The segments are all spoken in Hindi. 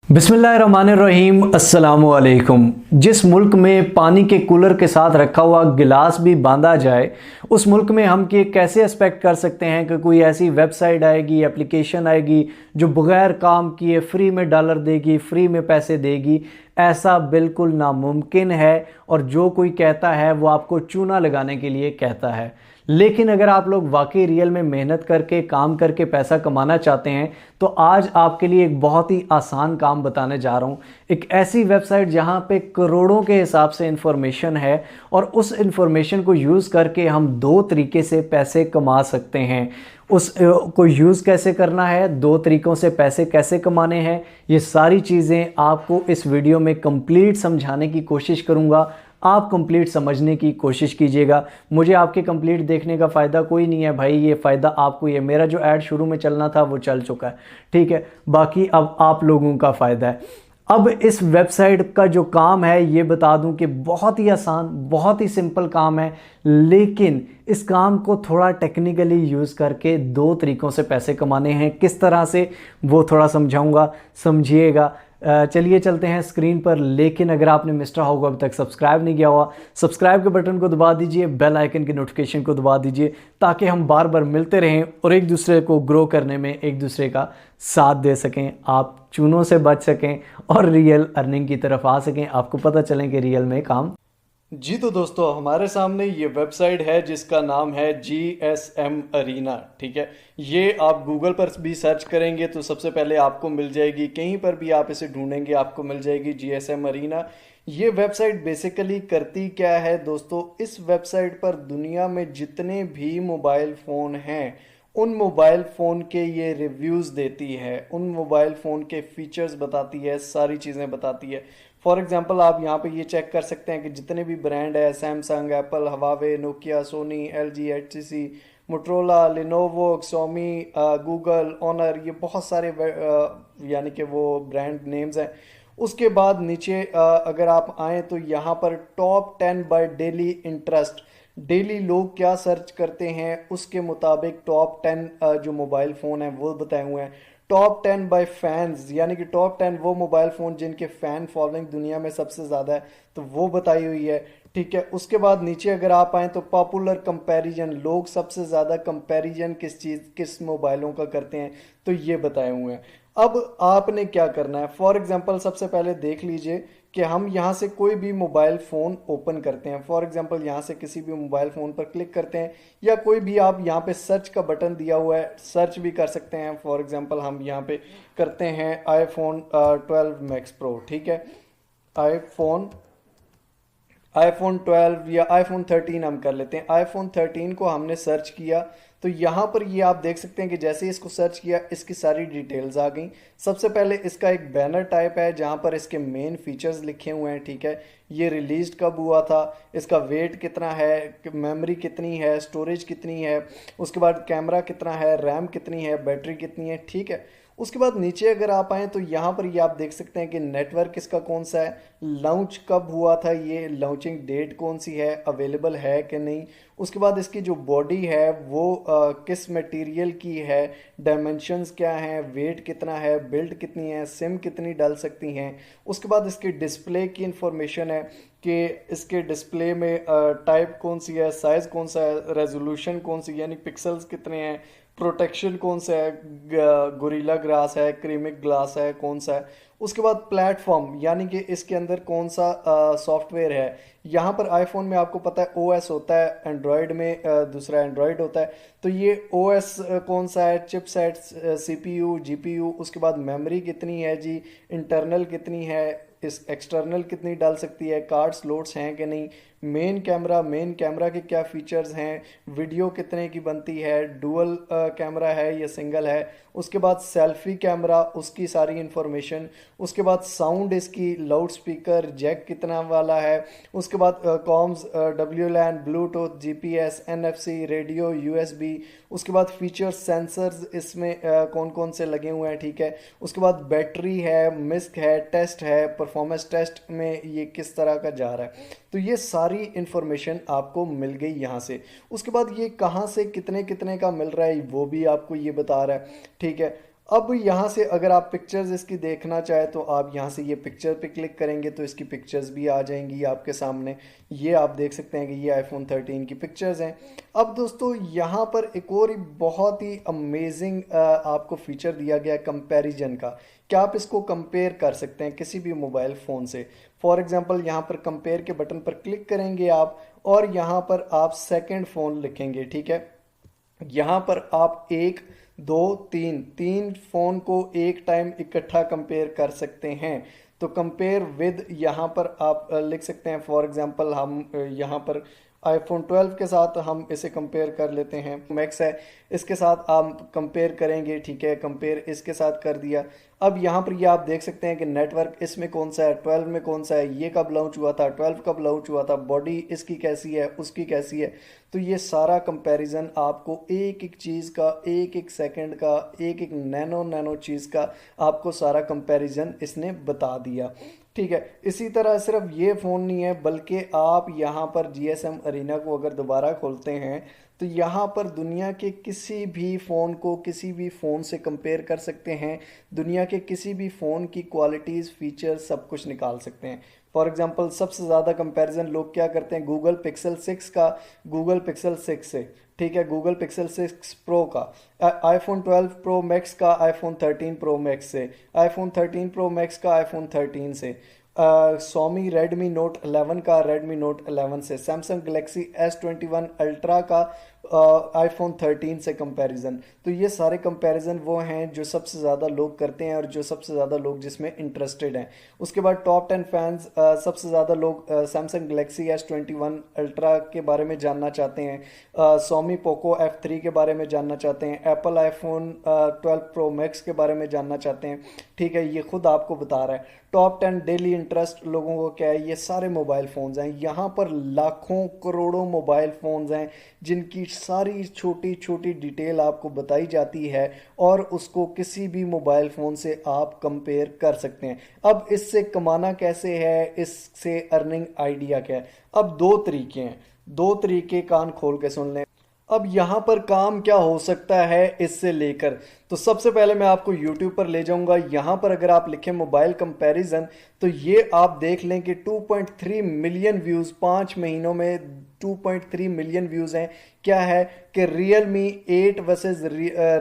बिस्मिल्लाहिर्रहमानिर्रहीम अस्सलामुअलैकुम। जिस मुल्क में पानी के कूलर के साथ रखा हुआ गिलास भी बांधा जाए, उस मुल्क में हम ये कैसे एक्सपेक्ट कर सकते हैं कि कोई ऐसी वेबसाइट आएगी, एप्लीकेशन आएगी जो बग़ैर काम किए फ्री में डॉलर देगी, फ्री में पैसे देगी। ऐसा बिल्कुल नामुमकिन है और जो कोई कहता है वो आपको चूना लगाने के लिए कहता है। लेकिन अगर आप लोग वाकई रियल में मेहनत करके काम करके पैसा कमाना चाहते हैं तो आज आपके लिए एक बहुत ही आसान काम बताने जा रहा हूँ। एक ऐसी वेबसाइट जहाँ पे करोड़ों के हिसाब से इंफॉर्मेशन है और उस इंफॉर्मेशन को यूज़ करके हम दो तरीके से पैसे कमा सकते हैं। उस को यूज़ कैसे करना है, दो तरीक़ों से पैसे कैसे कमाने हैं, ये सारी चीज़ें आपको इस वीडियो में कंप्लीट समझाने की कोशिश करूँगा। आप कंप्लीट समझने की कोशिश कीजिएगा। मुझे आपके कंप्लीट देखने का फ़ायदा कोई नहीं है भाई, ये फ़ायदा आपको ही है। मेरा जो ऐड शुरू में चलना था वो चल चुका है, ठीक है। बाकी अब आप लोगों का फ़ायदा है। अब इस वेबसाइट का जो काम है ये बता दूं कि बहुत ही आसान, बहुत ही सिंपल काम है, लेकिन इस काम को थोड़ा टेक्निकली यूज़ करके दो तरीक़ों से पैसे कमाने हैं। किस तरह से वो थोड़ा समझाऊंगा, समझिएगा। चलिए चलते हैं स्क्रीन पर। लेकिन अगर आपने मिस्टर हाउ को अभी तक सब्सक्राइब नहीं किया हुआ, सब्सक्राइब के बटन को दबा दीजिए, बेल आइकन की नोटिफिकेशन को दबा दीजिए, ताकि हम बार बार मिलते रहें और एक दूसरे को ग्रो करने में एक दूसरे का साथ दे सकें, आप चूनों से बच सकें और रियल अर्निंग की तरफ आ सकें, आपको पता चलें कि रियल में काम। जी तो दोस्तों, हमारे सामने ये वेबसाइट है जिसका नाम है GSM अरीना, ठीक है। ये आप गूगल पर भी सर्च करेंगे तो सबसे पहले आपको मिल जाएगी, कहीं पर भी आप इसे ढूंढेंगे आपको मिल जाएगी GSM अरीना। ये वेबसाइट बेसिकली करती क्या है दोस्तों, इस वेबसाइट पर दुनिया में जितने भी मोबाइल फ़ोन हैं उन मोबाइल फ़ोन के ये रिव्यूज़ देती है, उन मोबाइल फ़ोन के फीचर्स बताती है, सारी चीज़ें बताती है। फॉर एग्जांपल आप यहाँ पे ये चेक कर सकते हैं कि जितने भी ब्रांड है, Samsung, Apple, Huawei, Nokia, Sony, LG, HTC, Motorola, Lenovo, Xiaomi, Google, Honor, ये बहुत सारे यानी कि वो ब्रांड नेम्स हैं। उसके बाद नीचे अगर आप आएँ तो यहाँ पर top 10 by daily interest, daily लोग क्या सर्च करते हैं उसके मुताबिक टॉप 10 जो मोबाइल फ़ोन है वो बताए हुए हैं। टॉप 10 बाय फैंस, यानी कि टॉप 10 वो मोबाइल फ़ोन जिनके फ़ैन फॉलोइंग दुनिया में सबसे ज़्यादा है, तो वो बताई हुई है, ठीक है। उसके बाद नीचे अगर आप आएँ तो पॉपुलर कंपैरिजन, लोग सबसे ज़्यादा कंपैरिजन किस मोबाइलों का करते हैं, तो ये बताए हुए हैं। अब आपने क्या करना है, फॉर एग्जांपल सबसे पहले देख लीजिए कि हम यहाँ से कोई भी मोबाइल फ़ोन ओपन करते हैं। फॉर एग्जांपल यहाँ से किसी भी मोबाइल फ़ोन पर क्लिक करते हैं, या कोई भी आप यहाँ पे सर्च का बटन दिया हुआ है, सर्च भी कर सकते हैं। फॉर एग्जांपल हम यहाँ पे करते हैं iPhone 12 Max Pro, ठीक है। iPhone 12 या iPhone 13 हम कर लेते हैं। iPhone 13 को हमने सर्च किया तो यहाँ पर ये आप देख सकते हैं कि जैसे ही इसको सर्च किया इसकी सारी डिटेल्स आ गई। सबसे पहले इसका एक बैनर टाइप है जहाँ पर इसके मेन फीचर्स लिखे हुए हैं, ठीक है। ये रिलीज कब हुआ था, इसका वेट कितना है, मेमोरी कितनी है, स्टोरेज कितनी है, उसके बाद कैमरा कितना है, रैम कितनी है, बैटरी कितनी है, ठीक है। उसके बाद नीचे अगर आप आएँ तो यहाँ पर ये आप देख सकते हैं कि नेटवर्क इसका कौन सा है, लॉन्च कब हुआ था, ये लॉन्चिंग डेट कौन सी है, अवेलेबल है कि नहीं। उसके बाद इसकी जो बॉडी है वो किस मटेरियल की है, डायमेंशंस क्या हैं, वेट कितना है, बिल्ड कितनी है, सिम कितनी डाल सकती हैं। उसके बाद इसके डिस्प्ले की इंफॉर्मेशन है कि इसके डिस्प्ले में टाइप कौन सी है, साइज़ कौन सा है, रेजोल्यूशन कौन सी यानी पिक्सल्स कितने हैं, प्रोटेक्शन कौन सा है, गोरिल्ला ग्लास है, क्रीमिक ग्लास है, कौन सा है। उसके बाद प्लेटफॉर्म यानी कि इसके अंदर कौन सा सॉफ्टवेयर है। यहाँ पर आईफोन में आपको पता है OS होता है, एंड्रॉयड में दूसरा एंड्रॉयड होता है, तो ये OS कौन सा है, चिपसेट, CPU, GPU, उसके बाद मेमोरी कितनी है जी, इंटरनल कितनी है, इस एक्सटर्नल कितनी डाल सकती है, कार्ड स्लॉट्स हैं कि नहीं, मेन कैमरा के क्या फीचर्स हैं, वीडियो कितने की बनती है, डुअल कैमरा है या सिंगल है, उसके बाद सेल्फी कैमरा, उसकी सारी इंफॉर्मेशन। उसके बाद साउंड, इसकी लाउड स्पीकर जैक कितना वाला है। उसके बाद comms, WLAN, Bluetooth, GPS, NFC, radio, USB। उसके बाद फीचर्स, सेंसर्स इसमें कौन कौन से लगे हुए हैं, ठीक है। उसके बाद बैटरी है, मिस्क है, टेस्ट है, परफॉर्मेंस टेस्ट में ये किस तरह का जा रहा है, तो ये सारी इंफॉर्मेशन आपको मिल गई यहाँ से। उसके बाद ये कहाँ से कितने कितने का मिल रहा है वो भी आपको ये बता रहा है, ठीक है। अब यहाँ से अगर आप पिक्चर्स इसकी देखना चाहें तो आप यहाँ से ये पिक्चर पे क्लिक करेंगे तो इसकी पिक्चर्स भी आ जाएंगी आपके सामने। ये आप देख सकते हैं कि ये आईफोन 13 की पिक्चर्स हैं। अब दोस्तों यहाँ पर एक और ही बहुत ही अमेजिंग आपको फीचर दिया गया है कंपैरिजन का, कि आप इसको कंपेयर कर सकते हैं किसी भी मोबाइल फ़ोन से। फॉर एग्जांपल यहाँ पर कंपेयर के बटन पर क्लिक करेंगे आप और यहाँ पर आप सेकंड फ़ोन लिखेंगे, ठीक है। यहाँ पर आप एक दो तीन तीन फ़ोन को एक टाइम इकट्ठा कंपेयर कर सकते हैं। तो कंपेयर विद यहाँ पर आप लिख सकते हैं। फॉर एग्जांपल हम यहाँ पर आईफोन 12 के साथ हम इसे कंपेयर कर लेते हैं। मैक्स है, इसके साथ आप कंपेयर करेंगे, ठीक है। कंपेयर इसके साथ कर दिया। अब यहाँ पर ये आप देख सकते हैं कि नेटवर्क इसमें कौन सा है, 12 में कौन सा है, ये कब लॉन्च हुआ था, 12 कब लॉन्च हुआ था, बॉडी इसकी कैसी है, उसकी कैसी है। तो ये सारा कंपैरिजन आपको एक एक चीज़ का, एक एक सेकंड का, एक एक नैनो नैनो चीज़ का आपको सारा कंपैरिजन इसने बता दिया, ठीक है। इसी तरह सिर्फ ये फ़ोन नहीं है, बल्कि आप यहाँ पर जीएसएम अरीना को अगर दोबारा खोलते हैं तो यहाँ पर दुनिया के किसी भी फ़ोन को किसी भी फ़ोन से कंपेयर कर सकते हैं। दुनिया के किसी भी फ़ोन की क्वालिटीज़, फीचर्स सब कुछ निकाल सकते हैं। फॉर एग्जांपल सबसे ज़्यादा कंपैरिजन लोग क्या करते हैं, गूगल पिक्सल 6 का गूगल पिक्सल 6 से, ठीक है, गूगल पिक्सल 6 प्रो का, आईफोन 12 प्रो मैक्स का आईफोन 13 प्रो मैक्स से, आईफोन 13 प्रो मैक्स का आईफोन 13 से, सोमी रेडमी नोट 11 का रेडमी नोट 11 से, सैमसंग गलेक्सी S21 अल्ट्रा का आईफोन 13 से कंपैरिजन। तो ये सारे कंपैरिजन वो हैं जो सबसे ज़्यादा लोग करते हैं और जो सबसे ज़्यादा लोग जिसमें इंटरेस्टेड हैं। उसके बाद टॉप 10 फैंस, सबसे ज़्यादा लोग सैमसंग गलेक्सी S21 अल्ट्रा के बारे में जानना चाहते हैं, सोमी पोको F3 के बारे में जानना चाहते हैं, एप्पल आईफोन 12 प्रो मैक्स के बारे में जानना चाहते हैं, ठीक है। ये खुद आपको बता रहा है। टॉप 10 डेली इंटरेस्ट लोगों को क्या है, ये सारे मोबाइल फ़ोन्स हैं। यहाँ पर लाखों करोड़ों मोबाइल फ़ोन्स हैं जिनकी सारी छोटी छोटी डिटेल आपको बताई जाती है और उसको किसी भी मोबाइल फ़ोन से आप कंपेयर कर सकते हैं। अब इससे कमाना कैसे है, इससे अर्निंग आइडिया क्या है। अब दो तरीके हैं, दो तरीके कान खोल के सुन लें। अब यहाँ पर काम क्या हो सकता है इससे लेकर, तो सबसे पहले मैं आपको YouTube पर ले जाऊंगा। यहाँ पर अगर आप लिखें मोबाइल कंपैरिजन तो ये आप देख लें कि 2.3 मिलियन व्यूज़ 5 महीनों में 2.3 मिलियन व्यूज़ हैं। क्या है कि Realme 8 वर्सेस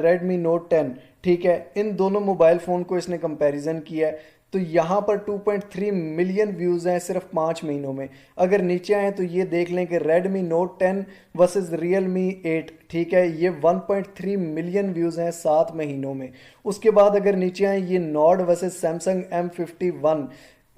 Redmi Note 10, ठीक है, इन दोनों मोबाइल फ़ोन को इसने कंपैरिजन किया है। तो यहाँ पर 2.3 मिलियन व्यूज़ हैं सिर्फ 5 महीनों में। अगर नीचे आए तो ये देख लें कि Redmi Note 10 वर्सेस Realme 8, ठीक है, ये 1.3 मिलियन व्यूज़ हैं 7 महीनों में। उसके बाद अगर नीचे आए, ये Nord versus Samsung M51,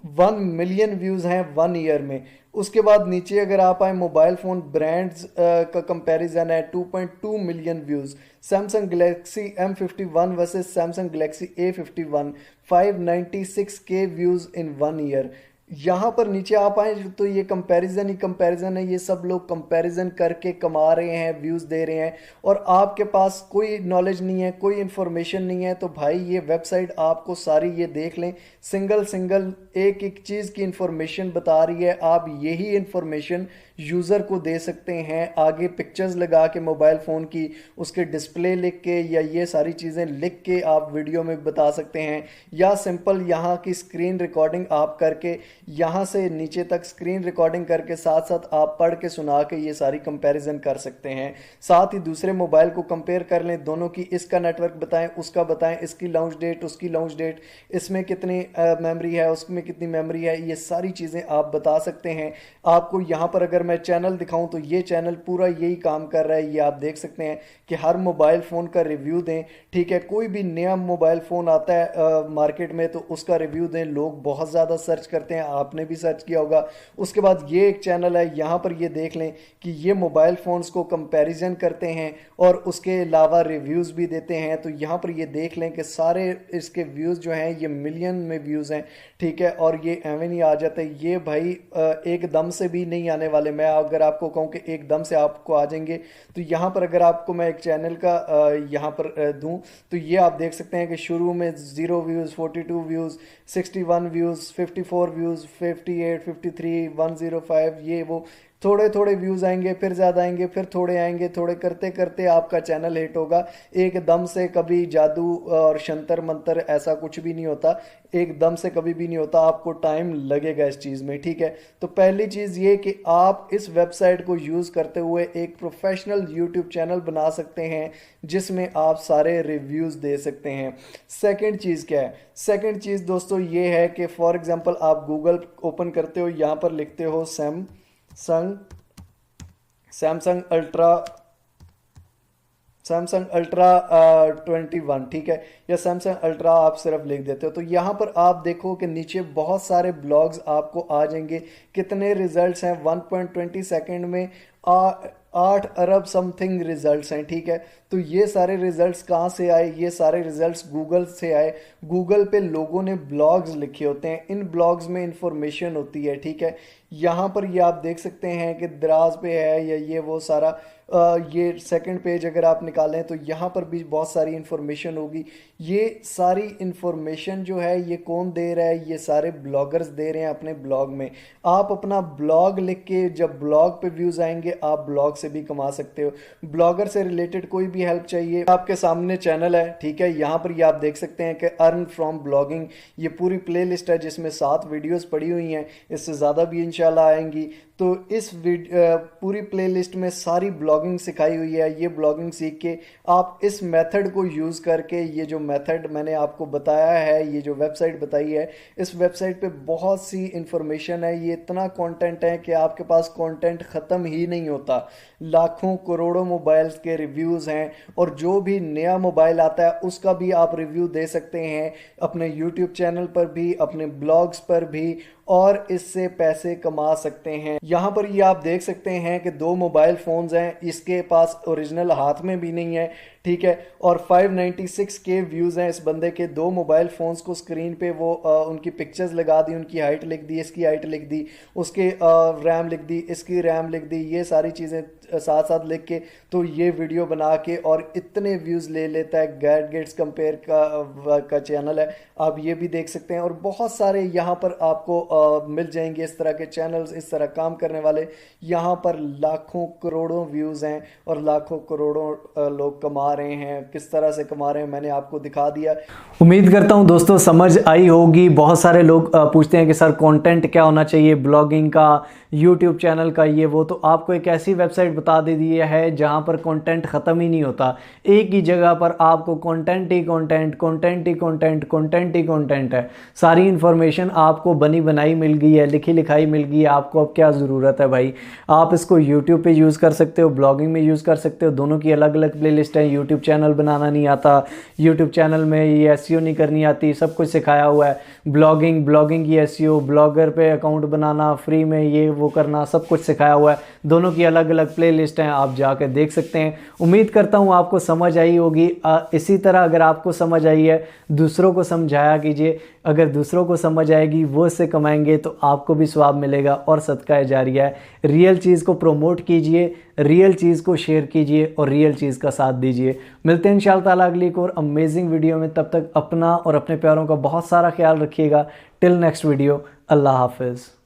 1 million views हैं 1 ईयर में। उसके बाद नीचे अगर आप आए, मोबाइल फ़ोन ब्रांड्स का कंपैरिजन है, 2.2 million views. Samsung Galaxy M51 versus Samsung Galaxy A51, 596K views in 1 year. यहाँ पर नीचे आप आए तो ये कंपैरिजन ही कंपैरिजन है। ये सब लोग कंपैरिजन करके कमा रहे हैं, व्यूज़ दे रहे हैं, और आपके पास कोई नॉलेज नहीं है, कोई इन्फॉर्मेशन नहीं है। तो भाई ये वेबसाइट आपको सारी ये देख लें, सिंगल सिंगल एक एक चीज़ की इंफॉर्मेशन बता रही है। आप यही इंफॉर्मेशन यूज़र को दे सकते हैं आगे, पिक्चर्स लगा के मोबाइल फ़ोन की, उसके डिस्प्ले लिख के, या ये सारी चीज़ें लिख के आप वीडियो में बता सकते हैं, या सिंपल यहाँ की स्क्रीन रिकॉर्डिंग आप करके, यहाँ से नीचे तक स्क्रीन रिकॉर्डिंग करके साथ साथ आप पढ़ के सुना के ये सारी कंपैरिजन कर सकते हैं। साथ ही दूसरे मोबाइल को कंपेयर कर लें, दोनों की, इसका नेटवर्क बताएं, उसका बताएं, इसकी लॉन्च डेट, उसकी लॉन्च डेट, इसमें कितनी मेमोरी है, उसमें कितनी मेमोरी है, ये सारी चीज़ें आप बता सकते हैं। आपको यहाँ पर अगर मैं चैनल दिखाऊं तो ये चैनल पूरा यही काम कर रहा है। ये आप देख सकते हैं कि हर मोबाइल फ़ोन का रिव्यू दें, ठीक है। कोई भी नया मोबाइल फ़ोन आता है मार्केट में तो उसका रिव्यू दें। लोग बहुत ज़्यादा सर्च करते हैं, आपने भी सर्च किया होगा। उसके बाद ये एक चैनल है, यहाँ पर ये देख लें कि ये मोबाइल फ़ोन्स को कंपैरिजन करते हैं और उसके अलावा रिव्यूज़ भी देते हैं। तो यहाँ पर ये देख लें कि सारे इसके व्यूज़ जो हैं ये मिलियन में व्यूज़ हैं, ठीक है। और ये एवं नहीं आ जाते, ये भाई एकदम से भी नहीं आने वाले। मैं अगर आपको कहूँ कि एकदम से आपको आ जाएंगे, तो यहाँ पर अगर आपको मैं एक चैनल का यहाँ पर दूँ तो ये आप देख सकते हैं कि शुरू में 0 व्यूज़, 42 व्यूज़, 61 व्यूज़, 54 व्यूज़, 58, 53, 105, ये वो थोड़े थोड़े व्यूज़ आएंगे, फिर ज़्यादा आएंगे, फिर थोड़े आएंगे, थोड़े करते करते आपका चैनल हिट होगा। एकदम से कभी जादू और शंतर मंतर ऐसा कुछ भी नहीं होता, एकदम से कभी भी नहीं होता, आपको टाइम लगेगा इस चीज़ में, ठीक है। तो पहली चीज़ ये कि आप इस वेबसाइट को यूज़ करते हुए एक प्रोफेशनल यूट्यूब चैनल बना सकते हैं जिसमें आप सारे रिव्यूज़ दे सकते हैं। सेकंड चीज़ क्या है? सेकंड चीज़ दोस्तों ये है कि फॉर एग्जांपल आप गूगल ओपन करते हो, यहाँ पर लिखते हो Samsung Samsung ultra Samsung ultra 21, ठीक है, या सैमसंग अल्ट्रा आप सिर्फ लिख देते हो, तो यहाँ पर आप देखो कि नीचे बहुत सारे ब्लॉग्स आपको आ जाएंगे। कितने रिजल्ट्स हैं? 1.20 सेकेंड में 8 अरब समथिंग रिजल्ट्स हैं, ठीक है। तो ये सारे रिजल्ट्स कहाँ से आए? ये सारे रिजल्ट्स गूगल से आए। गूगल पे लोगों ने ब्लॉग्स लिखे होते हैं, इन ब्लॉग्स में इंफॉर्मेशन होती है, ठीक है। यहाँ पर ये आप देख सकते हैं कि दराज पे है या ये वो सारा ये सेकंड पेज अगर आप निकालें तो यहाँ पर भी बहुत सारी इंफॉर्मेशन होगी। ये सारी इंफॉर्मेशन जो है ये कौन दे रहा है? ये सारे ब्लॉगर्स दे रहे हैं अपने ब्लॉग में। आप अपना ब्लॉग लिख के जब ब्लॉग पे व्यूज़ आएंगे आप ब्लॉग से भी कमा सकते हो। ब्लॉगर से रिलेटेड कोई भी हेल्प चाहिए, आपके सामने चैनल है, ठीक है। यहाँ पर ये आप देख सकते हैं कि अर्न फ्रॉम ब्लॉगिंग, ये पूरी प्ले लिस्ट है जिसमें 7 वीडियोज़ पड़ी हुई हैं, इससे ज़्यादा भी इंशाल्लाह आएंगी। तो इस पूरी प्ले लिस्ट में सारी ब्लॉगिंग सिखाई हुई है। ये ब्लॉगिंग सीख के आप इस मेथड को यूज़ करके, ये जो मेथड मैंने आपको बताया है, ये जो वेबसाइट बताई है, इस वेबसाइट पे बहुत सी इंफॉर्मेशन है। ये इतना कंटेंट है कि आपके पास कंटेंट ख़त्म ही नहीं होता। लाखों करोड़ों मोबाइल्स के रिव्यूज़ हैं और जो भी नया मोबाइल आता है उसका भी आप रिव्यू दे सकते हैं अपने यूट्यूब चैनल पर भी, अपने ब्लॉग्स पर भी, और इससे पैसे कमा सकते हैं। यहाँ पर ये आप देख सकते हैं कि 2 मोबाइल फ़ोन्स हैं, इसके पास ओरिजिनल हाथ में भी नहीं है, ठीक है, और 596 के व्यूज़ हैं इस बंदे के। 2 मोबाइल फ़ोन्स को स्क्रीन पे वो उनकी पिक्चर्स लगा दी, उनकी हाइट लिख दी, इसकी हाइट लिख दी, उसके रैम लिख दी, इसकी रैम लिख दी, ये सारी चीज़ें साथ साथ लिख के तो ये वीडियो बना के और इतने व्यूज़ ले लेता है। गैडगेट्स कंपेयर का चैनल है, आप ये भी देख सकते हैं। और बहुत सारे यहाँ पर आपको मिल जाएंगे इस तरह के चैनल्स, इस तरह काम करने वाले। यहाँ पर लाखों करोड़ों व्यूज़ हैं और लाखों करोड़ों लोग कमा रहे हैं। किस तरह से कमा रहे हैं मैंने आपको दिखा दिया। उम्मीद करता हूं दोस्तों समझ आई होगी। बहुत सारे लोग पूछते हैं कि सर कंटेंट क्या होना चाहिए ब्लॉगिंग का, यूट्यूब चैनल का, ये वो। तो आपको एक ऐसी वेबसाइट बता दे दी है जहां पर कंटेंट ख़त्म ही नहीं होता। एक ही जगह पर आपको कंटेंट ही कंटेंट, कंटेंट ही कंटेंट, कंटेंट ही कंटेंट है। सारी इन्फॉर्मेशन आपको बनी बनाई मिल गई है, लिखी लिखाई मिल गई है। आपको अब क्या ज़रूरत है भाई? आप इसको यूट्यूब पे यूज़ कर सकते हो, ब्लॉगिंग में यूज़ कर सकते हो। दोनों की अलग अलग प्लेलिस्ट है। यूट्यूब चैनल बनाना नहीं आता, यूट्यूब चैनल में ये एसईओ नहीं करनी आती, सब कुछ सिखाया हुआ है। ब्लॉगिंग की एसईओ, ब्लॉगर पे अकाउंट बनाना, फ्री में ये वो करना, सब कुछ सिखाया हुआ है। दोनों की अलग अलग प्लेलिस्ट हैं, आप जाकर देख सकते हैं। उम्मीद करता हूँ आपको समझ आई होगी। इसी तरह अगर आपको समझ आई है, दूसरों को समझाया कीजिए। अगर दूसरों को समझ आएगी, वो इससे कमाएंगे तो आपको भी स्वाब मिलेगा और सदका जारिया है। रियल चीज़ को प्रमोट कीजिए, रियल चीज़ को शेयर कीजिए और रियल चीज़ का साथ दीजिए। मिलते हैं इंशाअल्लाह ताला अगली एक और अमेजिंग वीडियो में। तब तक अपना और अपने प्यारों का बहुत सारा ख्याल रखिएगा। टिल नेक्स्ट वीडियो, अल्लाह हाफिज़।